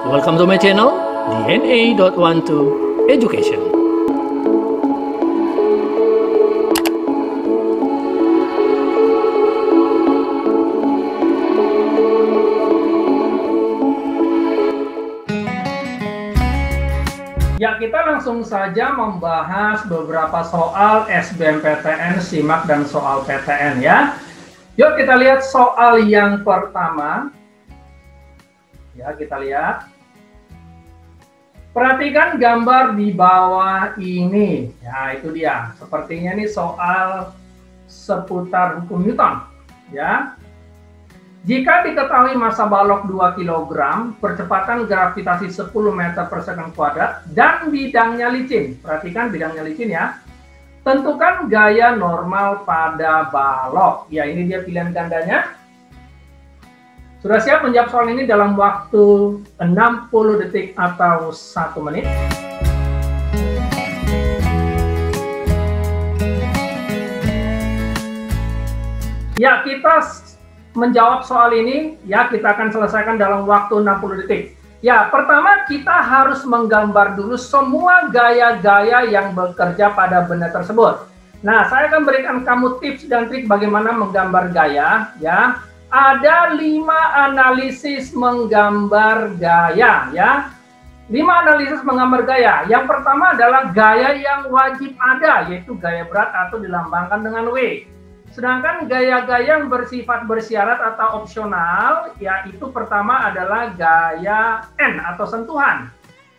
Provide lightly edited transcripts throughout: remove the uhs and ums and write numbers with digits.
Welcome to my channel, DNA.12 Education. Ya, kita langsung saja membahas beberapa soal SBMPTN, SIMAK, dan soal PTN ya. Yuk kita lihat soal yang pertama. Ya, kita lihat. Perhatikan gambar di bawah ini. Ya, itu dia. Sepertinya ini soal seputar hukum Newton. Ya. Jika diketahui massa balok 2 kg, percepatan gravitasi 10 meter per second kuadrat, dan bidangnya licin. Perhatikan bidangnya licin ya. Tentukan gaya normal pada balok. Ya, ini dia pilihan gandanya. Sudah siap menjawab soal ini dalam waktu 60 detik atau 1 menit? Ya, kita menjawab soal ini, ya kita akan selesaikan dalam waktu 60 detik. Ya, pertama kita harus menggambar dulu semua gaya-gaya yang bekerja pada benda tersebut. Nah, saya akan berikan kamu tips dan trik bagaimana menggambar gaya, ya. Ada 5 analisis menggambar gaya, ya. 5 analisis menggambar gaya. Yang pertama adalah gaya yang wajib ada, yaitu gaya berat atau dilambangkan dengan W. Sedangkan gaya-gaya yang bersifat bersyarat atau opsional, yaitu pertama adalah gaya N atau sentuhan.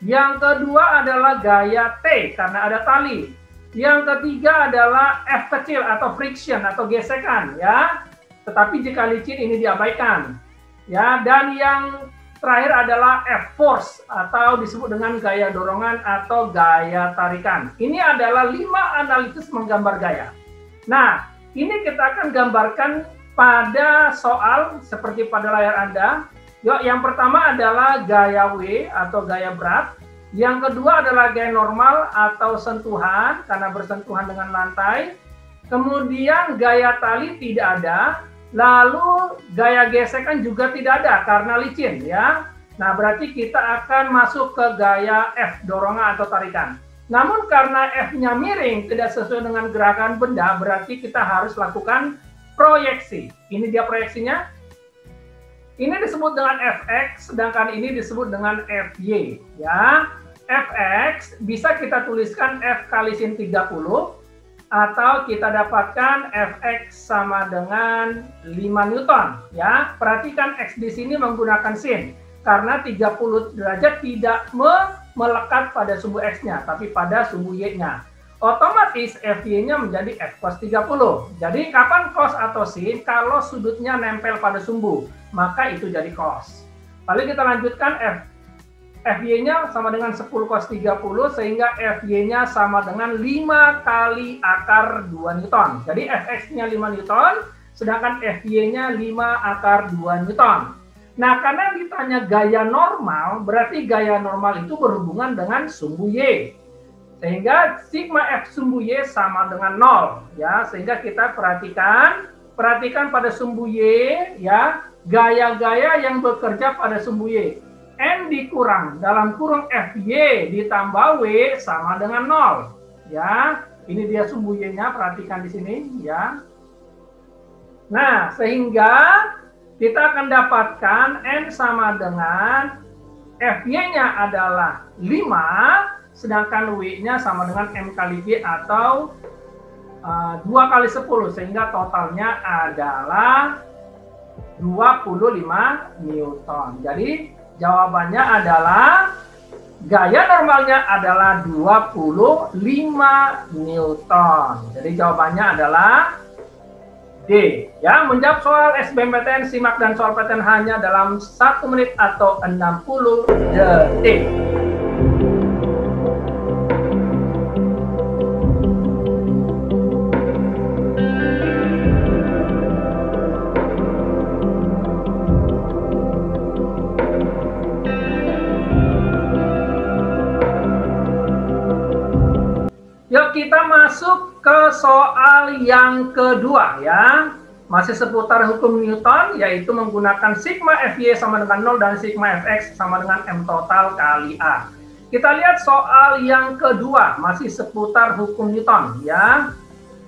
Yang kedua adalah gaya T karena ada tali. Yang ketiga adalah F kecil atau friction atau gesekan ya. Tetapi jika licin ini diabaikan. Ya, dan yang terakhir adalah F force atau disebut dengan gaya dorongan atau gaya tarikan. Ini adalah 5 analisis menggambar gaya. Nah, ini kita akan gambarkan pada soal seperti pada layar Anda. Yuk, yang pertama adalah gaya W atau gaya berat. Yang kedua adalah gaya normal atau sentuhan karena bersentuhan dengan lantai. Kemudian gaya tali tidak ada. Lalu gaya gesekan juga tidak ada karena licin ya. Nah, berarti kita akan masuk ke gaya F, dorongan atau tarikan. Namun karena F-nya miring, tidak sesuai dengan gerakan benda, berarti kita harus lakukan proyeksi. Ini dia proyeksinya. Ini disebut dengan Fx, sedangkan ini disebut dengan Fy. Ya. Fx bisa kita tuliskan F kali sin 30, atau kita dapatkan Fx sama dengan 5 Newton. Ya. Perhatikan X di sini menggunakan sin, karena 30 derajat tidak melekat pada sumbu X-nya, tapi pada sumbu Y-nya. Otomatis Fy-nya menjadi F cos 30. Jadi kapan cos atau sin? Kalau sudutnya nempel pada sumbu, maka itu jadi cos. Lalu kita lanjutkan Fy-nya sama dengan 10 cos 30, sehingga Fy-nya sama dengan 5 kali akar 2 Newton. Jadi Fx-nya 5 Newton, sedangkan Fy-nya 5 akar 2 Newton. Nah, karena ditanya gaya normal, berarti gaya normal itu berhubungan dengan sumbu Y. Sehingga sigma F sumbu Y sama dengan 0. Ya, sehingga kita perhatikan pada sumbu Y, ya, gaya-gaya yang bekerja pada sumbu Y. N dikurang, dalam kurung Fy ditambah W sama dengan 0. Ya, ini dia sumbu Y-nya, perhatikan di sini, ya. Nah, sehingga kita akan dapatkan N sama dengan Fy-nya adalah 5, sedangkan W-nya sama dengan M kali G atau 2 kali 10, sehingga totalnya adalah 25 Newton. Jadi jawabannya adalah gaya normalnya adalah 25 Newton. Jadi jawabannya adalah D. Ya, menjawab soal SBMPTN, SIMAK, dan soal PTN hanya dalam 1 menit atau 60 detik. Yuk kita masuk ke soal yang kedua ya. Masih seputar hukum Newton, yaitu menggunakan sigma Fy sama dengan 0 dan sigma Fx sama dengan M total kali A. Kita lihat soal yang kedua, masih seputar hukum Newton, ya.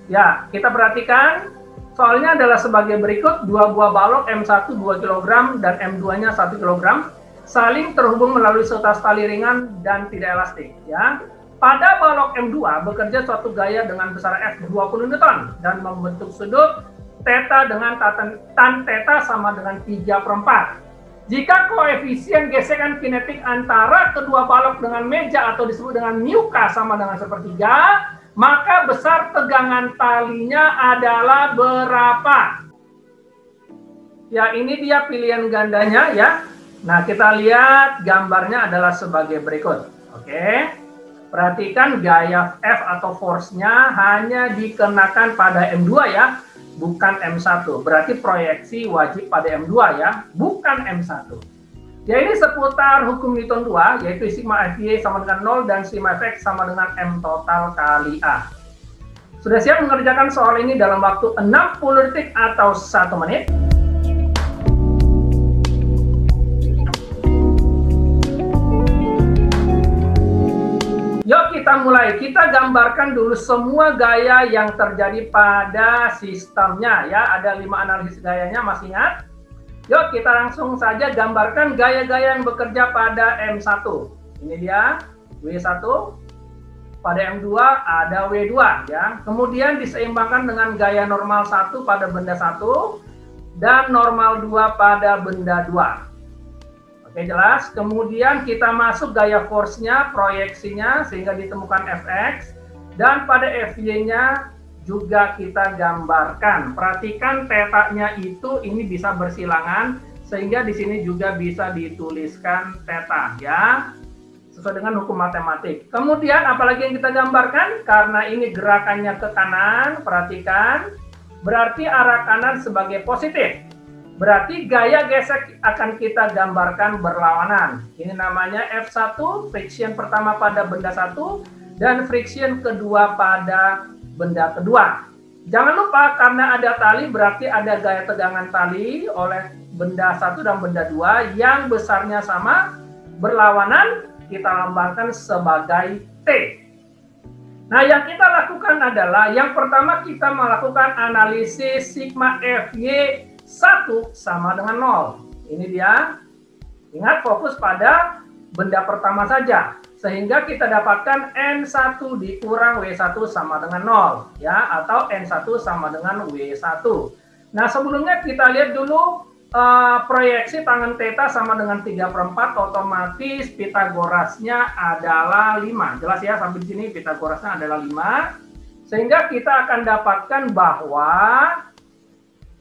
Ya, kita perhatikan, soalnya adalah sebagai berikut, dua buah balok M1 2 kg dan M2-nya 1 kg, saling terhubung melalui seutas tali ringan dan tidak elastik, ya. Pada balok M2 bekerja suatu gaya dengan besar F 20 Newton dan membentuk sudut theta dengan tan theta sama dengan 3/4. Jika koefisien gesekan kinetik antara kedua balok dengan meja atau disebut dengan mu k sama dengan 1/3, maka besar tegangan talinya adalah berapa? Ya, ini dia pilihan gandanya, ya. Nah, kita lihat gambarnya adalah sebagai berikut. Oke. Perhatikan gaya F atau force-nya hanya dikenakan pada M2, ya, bukan M1. Berarti proyeksi wajib pada M2, ya, bukan M1. Ya, ini seputar hukum Newton 2, yaitu sigma Fy sama dengan 0 dan sigma Fx sama dengan M total kali A. Sudah siap mengerjakan soal ini dalam waktu 60 detik atau 1 menit? Yuk kita mulai, kita gambarkan dulu semua gaya yang terjadi pada sistemnya, ya. Ada 5 analisis gayanya, masih ingat? Yuk kita langsung saja gambarkan gaya-gaya yang bekerja pada M1. Ini dia, W1. Pada M2 ada W2, ya. Kemudian diseimbangkan dengan gaya normal 1 pada benda 1 dan normal 2 pada benda 2. Oke, jelas. Kemudian kita masuk gaya force-nya, proyeksinya, sehingga ditemukan Fx. Dan pada Fy-nya juga kita gambarkan. Perhatikan theta-nya itu ini bisa bersilangan, sehingga di sini juga bisa dituliskan theta, ya. Sesuai dengan hukum matematik. Kemudian apalagi yang kita gambarkan? Karena ini gerakannya ke kanan, perhatikan. Berarti arah kanan sebagai positif. Berarti gaya gesek akan kita gambarkan berlawanan. Ini namanya F1, friction pertama pada benda 1, dan friction kedua pada benda kedua. Jangan lupa, karena ada tali, berarti ada gaya tegangan tali oleh benda 1 dan benda 2, yang besarnya sama, berlawanan, kita lambangkan sebagai T. Nah, yang kita lakukan adalah, yang pertama kita melakukan analisis sigma Fy 1 sama dengan 0. Ini dia. Ingat, fokus pada benda pertama saja. Sehingga kita dapatkan N1 dikurang W1 sama dengan 0. Ya, atau N1 sama dengan W1. Nah, sebelumnya kita lihat dulu proyeksi tangan theta sama dengan 3/4. Otomatis Pitagorasnya adalah 5. Jelas ya, sampai di sini Pitagorasnya adalah 5. Sehingga kita akan dapatkan bahwa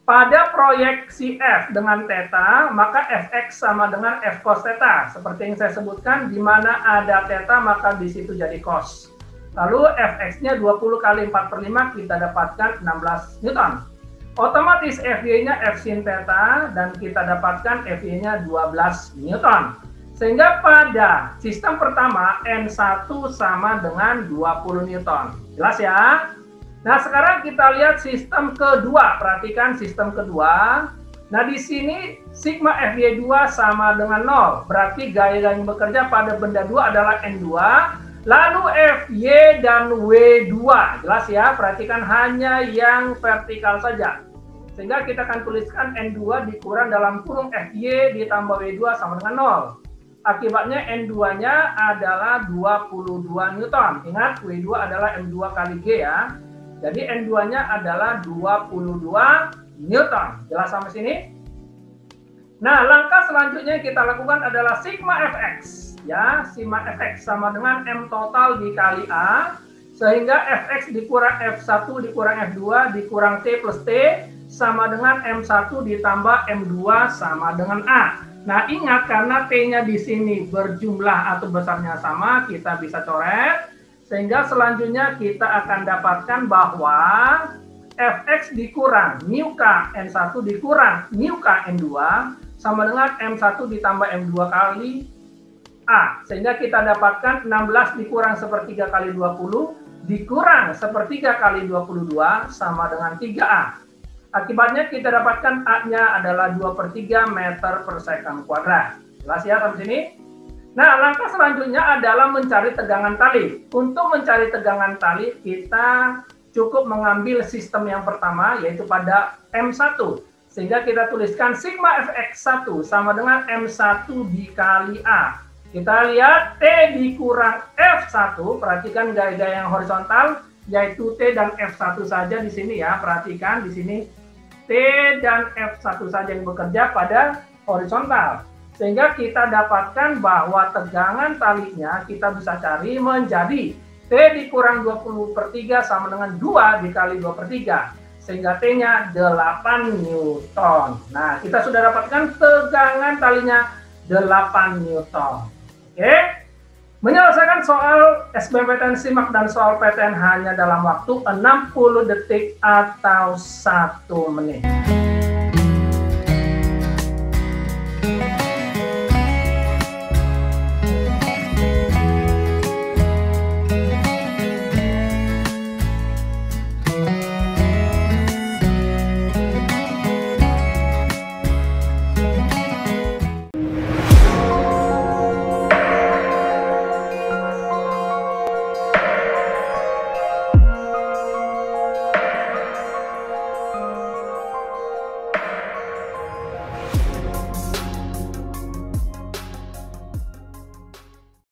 pada proyeksi F dengan theta, maka Fx sama dengan F cos theta. Seperti yang saya sebutkan, di mana ada theta, maka di situ jadi cos. Lalu Fx-nya 20 kali 4/5, kita dapatkan 16 Newton. Otomatis Fy-nya F sin theta, dan kita dapatkan Fy-nya 12 Newton. Sehingga pada sistem pertama, N1 sama dengan 20 Newton. Jelas ya? Nah, sekarang kita lihat sistem kedua. Perhatikan sistem kedua. Nah, di sini sigma Fy2 sama dengan 0. Berarti gaya yang bekerja pada benda 2 adalah N2. Lalu Fy dan W2. Jelas ya? Perhatikan hanya yang vertikal saja. Sehingga kita akan tuliskan N2 dikurang dalam kurung Fy ditambah W2 sama dengan 0. Akibatnya N2-nya adalah 22 Newton. Ingat, W2 adalah M2 kali G, ya. Jadi N2-nya adalah 22 Newton. Jelas sampai sini? Nah, langkah selanjutnya yang kita lakukan adalah sigma Fx. Ya, sigma Fx sama dengan M total dikali A. Sehingga Fx dikurang F1 dikurang F2 dikurang T plus T sama dengan M1 ditambah M2 sama dengan A. Nah, ingat, karena T-nya di sini berjumlah atau besarnya sama, kita bisa coret. Sehingga selanjutnya kita akan dapatkan bahwa Fx dikurang mu k N1 dikurang mu k N2 sama dengan M1 ditambah M2 kali A. Sehingga kita dapatkan 16 dikurang sepertiga kali 20 dikurang sepertiga kali 22 sama dengan 3A. Akibatnya kita dapatkan A-nya adalah 2/3 meter per second kuadrat. Jelas ya sampai sini? Nah, langkah selanjutnya adalah mencari tegangan tali. Untuk mencari tegangan tali, kita cukup mengambil sistem yang pertama, yaitu pada M1. Sehingga kita tuliskan sigma Fx1 sama dengan M1 dikali A. Kita lihat T dikurang F1, perhatikan gaya-gaya yang horizontal, yaitu T dan F1 saja di sini ya. Perhatikan di sini T dan F1 saja yang bekerja pada horizontal. Sehingga kita dapatkan bahwa tegangan talinya kita bisa cari menjadi T dikurang 20/3 sama dengan 2 dikali 2/3. Sehingga T-nya 8 Newton. Nah, kita sudah dapatkan tegangan talinya 8 Newton. Oke? Menyelesaikan soal SBMPTN SIMAK dan soal PTN hanya dalam waktu 60 detik atau 1 menit.